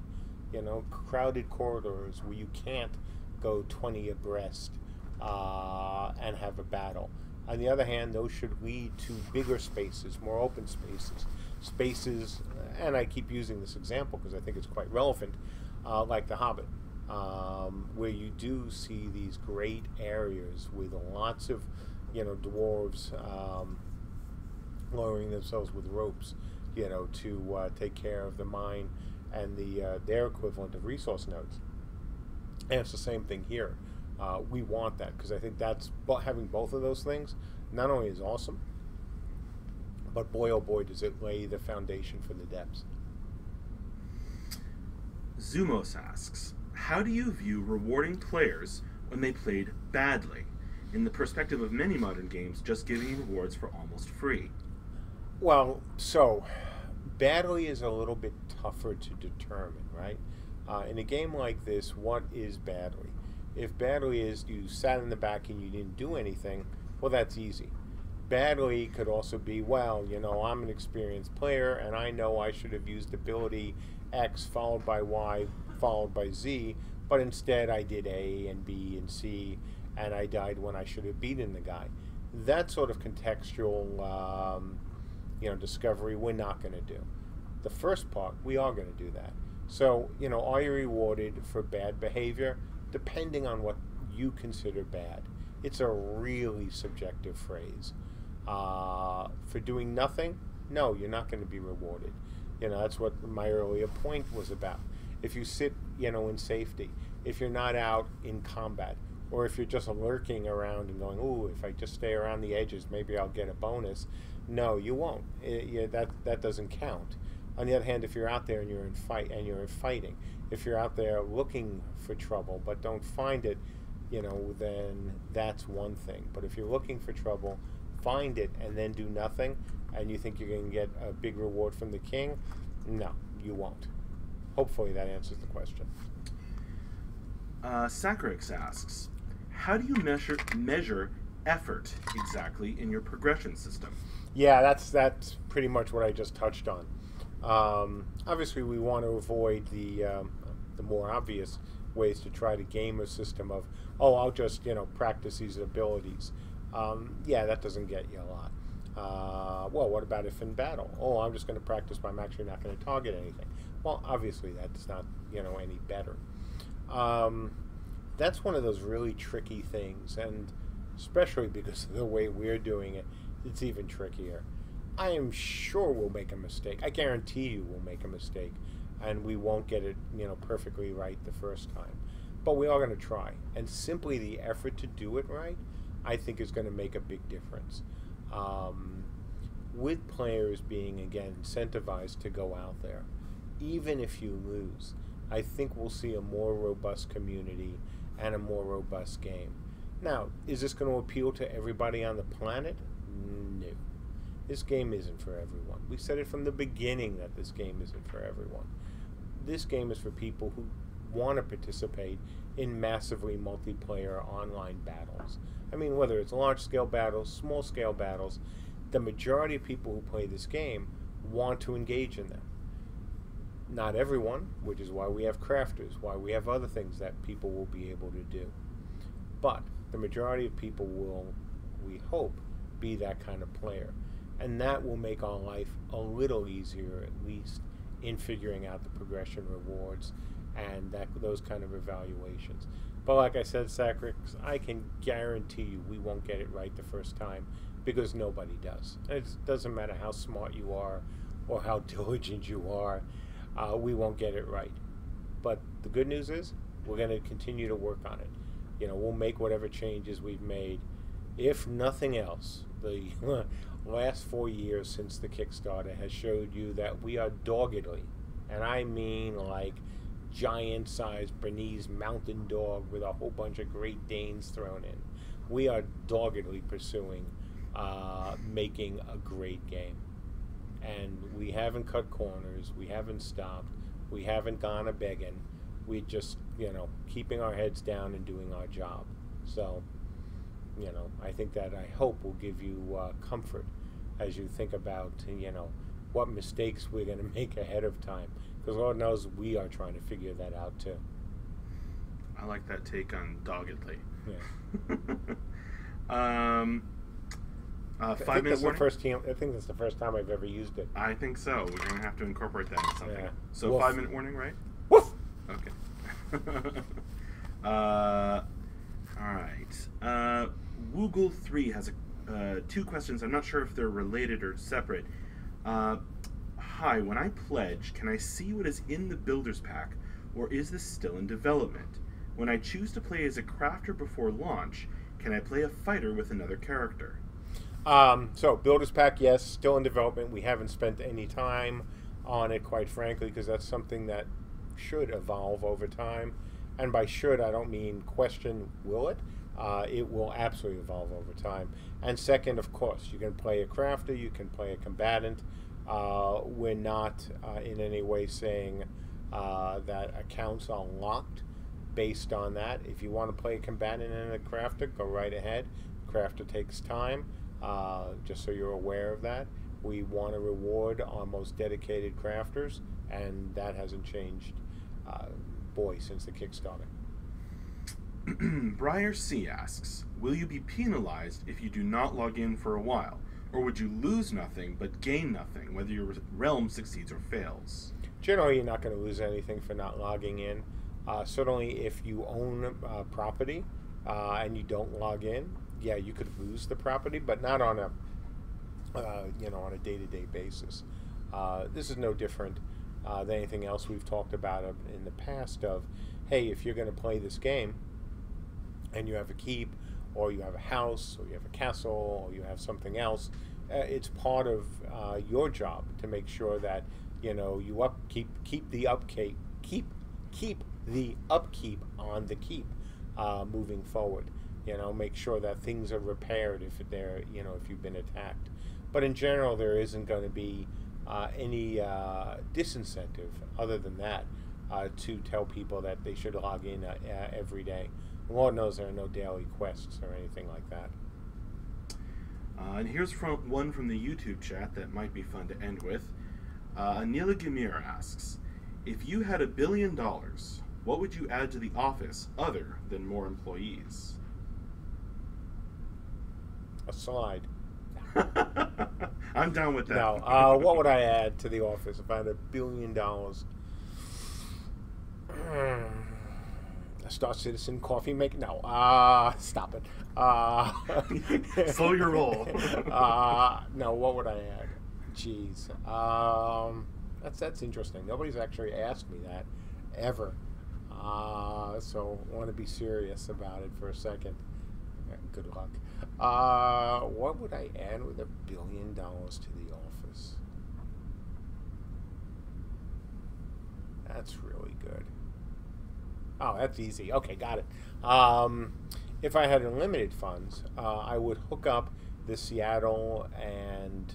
Crowded corridors where you can't go 20 abreast and have a battle. On the other hand, those should lead to bigger spaces, more open spaces, and I keep using this example because I think it's quite relevant, like The Hobbit, where you do see these great areas with lots of, dwarves lowering themselves with ropes, to take care of the mine and their equivalent of resource nodes. And it's the same thing here. We want that because I think having both of those things not only is awesome, but boy oh boy does it lay the foundation for the depths. Zumos asks, how do you view rewarding players when they played badly, in the perspective of many modern games just giving rewards for almost free? Well, so badly is a little bit tougher to determine, right? In a game like this, what is badly? If badly is you sat in the back and you didn't do anything, well, that's easy. Badly could also be, well, I'm an experienced player and I know I should have used ability X followed by Y followed by Z, but instead I did A and B and C and I died when I should have beaten the guy. That sort of contextual discovery we're not going to do. The first part, we are going to do that. So, are you rewarded for bad behavior? Depending on what you consider bad. It's a really subjective phrase. For doing nothing, no, you're not going to be rewarded. That's what my earlier point was about. If you sit, in safety, if you're not out in combat, or if you're just lurking around and going, ooh, if I just stay around the edges, maybe I'll get a bonus. No, you won't. That doesn't count. On the other hand, if you're out there and you're in fighting, if you're out there looking for trouble but don't find it, then that's one thing. But if you're looking for trouble, find it and then do nothing, and you think you're going to get a big reward from the king, no, you won't. Hopefully that answers the question. Sacrix asks, how do you measure effort exactly in your progression system? Yeah, that's pretty much what I just touched on. Obviously, we want to avoid the more obvious ways to try to game a system of, I'll just practice these abilities. Yeah, that doesn't get you a lot. Well, what about if in battle? I'm just going to practice, but I'm actually not going to target anything. Well, obviously that's not any better. That's one of those really tricky things, and especially because of the way we're doing it, it's even trickier. I am sure we'll make a mistake. I guarantee you we'll make a mistake, and we won't get it, perfectly right the first time. But we are going to try, and simply the effort to do it right, I think, is going to make a big difference. With players being, again, incentivized to go out there, even if you lose, I think we'll see a more robust community and a more robust game. Now, is this going to appeal to everybody on the planet? No. This game isn't for everyone. We said it from the beginning that this game isn't for everyone. This game is for people who want to participate in massively multiplayer online battles. I mean, whether it's large-scale battles, small-scale battles, the majority of people who play this game want to engage in them. Not everyone, which is why we have crafters, why we have other things that people will be able to do. But the majority of people will, we hope, be that kind of player. And that will make our life a little easier, at least, in figuring out the progression rewards and those kind of evaluations. But like I said, Sacrix, I can guarantee you we won't get it right the first time, because nobody does. It doesn't matter how smart you are or how diligent you are, we won't get it right. But the good news is we're going to continue to work on it. We'll make whatever changes we've made. If nothing else, the last 4 years since the Kickstarter has showed you that we are doggedly, and I mean like giant-sized Bernese mountain dog with a whole bunch of Great Danes thrown in, we are doggedly pursuing making a great game. And we haven't cut corners, we haven't stopped, we haven't gone a-begging. We're just, keeping our heads down and doing our job. So, I think that I hope will give you comfort as you think about, what mistakes we're going to make ahead of time. Because Lord knows we are trying to figure that out too. I like that take on doggedly. Yeah. 5 minute warning? I think that's the first time I've ever used it. I think so. We're going to have to incorporate that into something. Yeah. So Woof. 5 minute warning, right? Woof! Okay. All right. Woogle3 has 2 questions. I'm not sure if they're related or separate. Hi, when I pledge, can I see what is in the Builder's Pack, or is this still in development? When I choose to play as a crafter before launch, can I play a fighter with another character? So, Builder's Pack, yes, still in development. We haven't spent any time on it, quite frankly, because that's something that should evolve over time. And by should, I don't mean question, will it? It will absolutely evolve over time. And second, of course, you can play a crafter, you can play a combatant. We're not in any way saying that accounts are locked based on that. If you want to play a combatant and a crafter, go right ahead. Crafter takes time, just so you're aware of that. We want to reward our most dedicated crafters, and that hasn't changed, since the Kickstarter. Briar C asks, will you be penalized if you do not log in for a while? Or would you lose nothing but gain nothing, whether your realm succeeds or fails? Generally, you're not going to lose anything for not logging in. Certainly, if you own property and you don't log in, yeah, you could lose the property, but not on a on a day-to-day basis. This is no different than anything else we've talked about in the past. Of, hey, if you're going to play this game and you have a keep, or you have a house, or you have a castle, or you have something else, it's part of your job to make sure that you keep the upkeep on the keep moving forward. Make sure that things are repaired if if you've been attacked. But in general, there isn't going to be any disincentive other than that to tell people that they should log in every day. Lord knows there are no daily quests or anything like that. And here's one from the YouTube chat that might be fun to end with. Anila Gamir asks, if you had $1 billion, what would you add to the office other than more employees? A slide. I'm down with that. No, what would I add to the office if I had $1 billion? A Star Citizen coffee maker? No. Stop it. Slow your roll. No, what would I add? Jeez. That's interesting. Nobody's actually asked me that ever. So I want to be serious about it for a second. Good luck. What would I add with $1 billion to the office? That's really good. Oh, that's easy. Okay, got it. If I had unlimited funds, I would hook up the Seattle and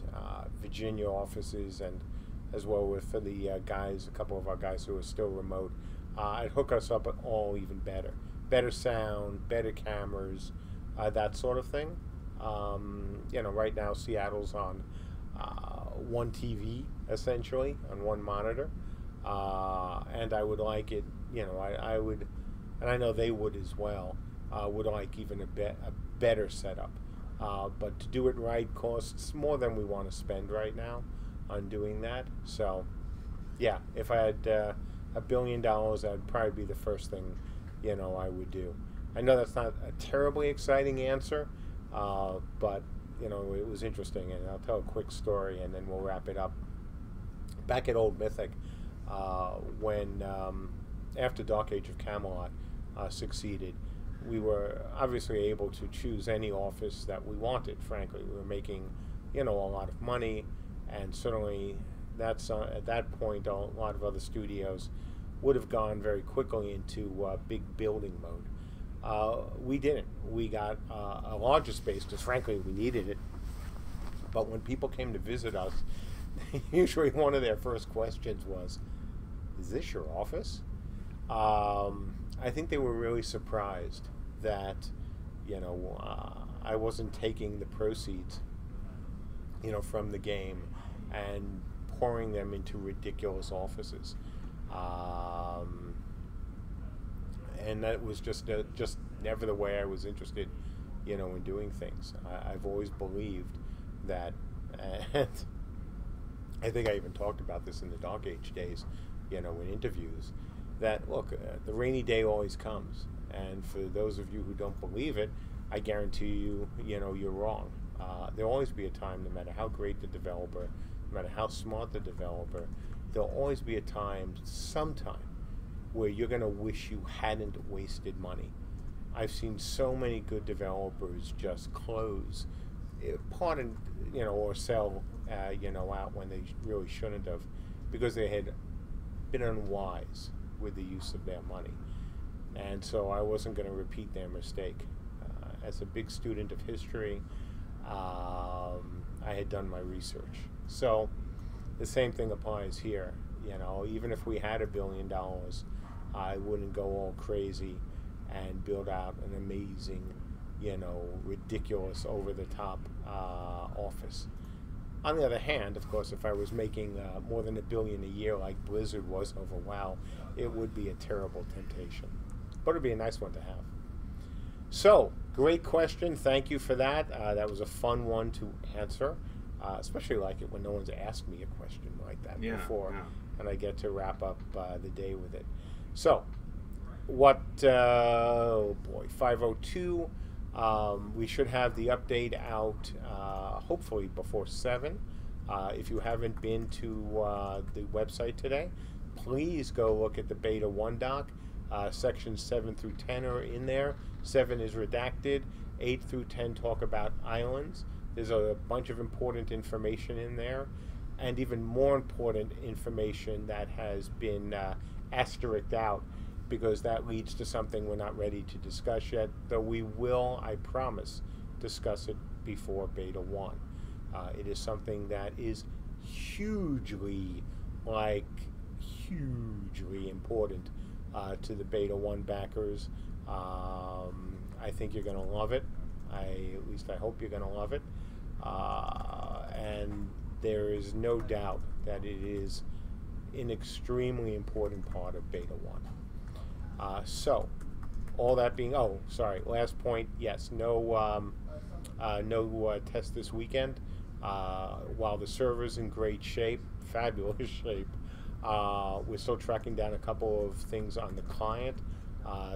Virginia offices, and as well with the guys, a couple of our guys who are still remote. I'd hook us up all even better. Better sound, better cameras, that sort of thing. Right now Seattle's on one TV, essentially, on one monitor. And I would like it, I would, and I know they would as well, would like even a better setup. But to do it right costs more than we want to spend right now on doing that. So, yeah, if I had $1 billion, that'd probably be the first thing, I would do. I know that's not a terribly exciting answer, but, it was interesting, and I'll tell a quick story, and then we'll wrap it up. Back at Old Mythic, when, after Dark Age of Camelot succeeded, we were obviously able to choose any office that we wanted, frankly. We were making, a lot of money, and certainly that's, at that point, a lot of other studios would have gone very quickly into big building mode. We didn't. We got a larger space because, frankly, we needed it. But when people came to visit us, usually one of their first questions was, is this your office? I think they were really surprised that, I wasn't taking the proceeds, from the game and pouring them into ridiculous offices. And that was just never the way I was interested, in doing things. I've always believed that, and I think I even talked about this in the Dark Age days, in interviews, that, look, the rainy day always comes. And for those of you who don't believe it, I guarantee you, you're wrong. There'll always be a time, no matter how great the developer, no matter how smart the developer, there'll always be a time, sometime, where you're going to wish you hadn't wasted money. I've seen so many good developers just close, or sell, out when they really shouldn't have, because they had been unwise with the use of their money. And so I wasn't going to repeat their mistake. As a big student of history, I had done my research. So the same thing applies here. Even if we had $1 billion, I wouldn't go all crazy and build out an amazing, ridiculous, over-the-top office. On the other hand, of course, if I was making more than $1 billion a year like Blizzard was over WoW, it would be a terrible temptation. But it would be a nice one to have. So, great question. Thank you for that. That was a fun one to answer. Especially like it when no one's asked me a question like that before. Yeah. And I get to wrap up the day with it. So, what, 5:02. We should have the update out hopefully before 7. If you haven't been to the website today, please go look at the Beta 1 doc. Sections 7 through 10 are in there. 7 is redacted. 8 through 10 talk about islands. There's a bunch of important information in there, and even more important information that has been asterisked out, because that leads to something we're not ready to discuss yet, though we will, I promise, discuss it before Beta 1. It is something that is hugely important to the Beta 1 backers. I think you're going to love it. At least I hope you're going to love it. And there is no doubt that it is an extremely important part of Beta 1. So, all that being, last point, yes, no test this weekend. While the server's in great shape, fabulous shape, we're still tracking down a couple of things on the client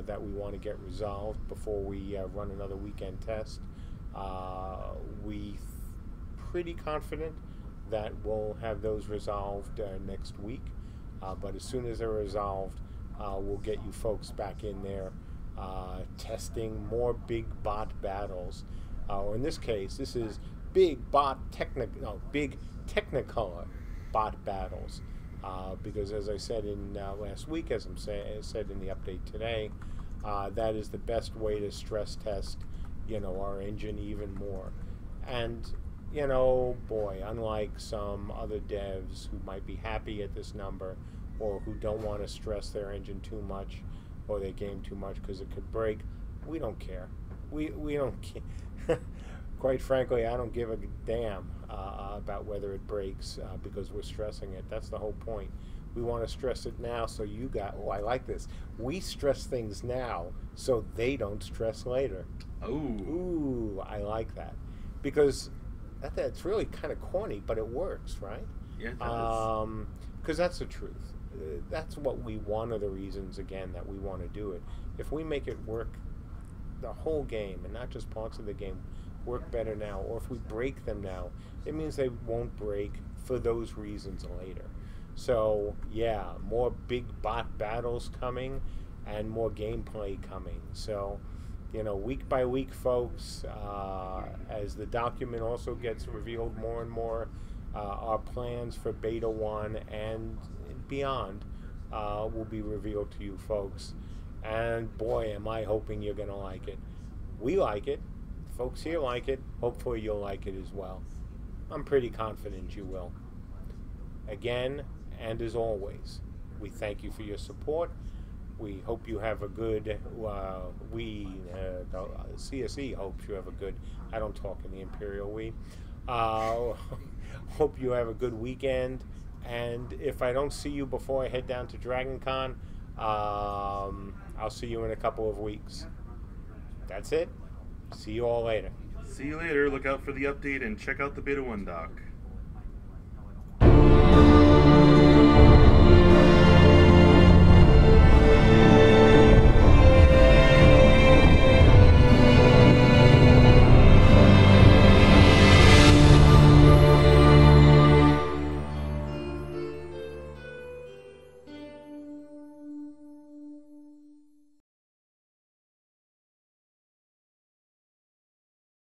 that we want to get resolved before we run another weekend test. We pretty confident that we'll have those resolved next week, but as soon as they're resolved, we'll get you folks back in there testing more big bot battles, or in this case, this is big Technicolor bot battles, because as I said in last week, as I said in the update today, that is the best way to stress test, our engine even more. And boy, unlike some other devs who might be happy at this number, or who don't want to stress their engine too much or their game too much because it could break, we don't care. We don't care. Quite frankly, I don't give a damn about whether it breaks because we're stressing it. That's the whole point. We want to stress it now so I like this. We stress things now so they don't stress later. Ooh, I like that. Because that's really kind of corny, but it works, right? Yeah, it does. Because that's the truth. That's what we, one of the reasons, again, that we want to do it. If we make it work, the whole game, and not just parts of the game, work better now, or if we break them now, it means they won't break for those reasons later. So, yeah, more big bot battles coming, and more gameplay coming. So, week by week, folks, as the document also gets revealed more and more, our plans for Beta 1 and beyond will be revealed to you folks. And boy, am I hoping you're going to like it. We like it. Folks here like it. Hopefully you'll like it as well. I'm pretty confident you will. Again, and as always, we thank you for your support. We hope you have a good, the CSE hopes you have a good, I don't talk in the Imperial we. Hope you have a good weekend. And if I don't see you before I head down to Dragon Con, I'll see you in a couple of weeks. That's it. See you all later. See you later. Look out for the update and check out the Beta 1 doc.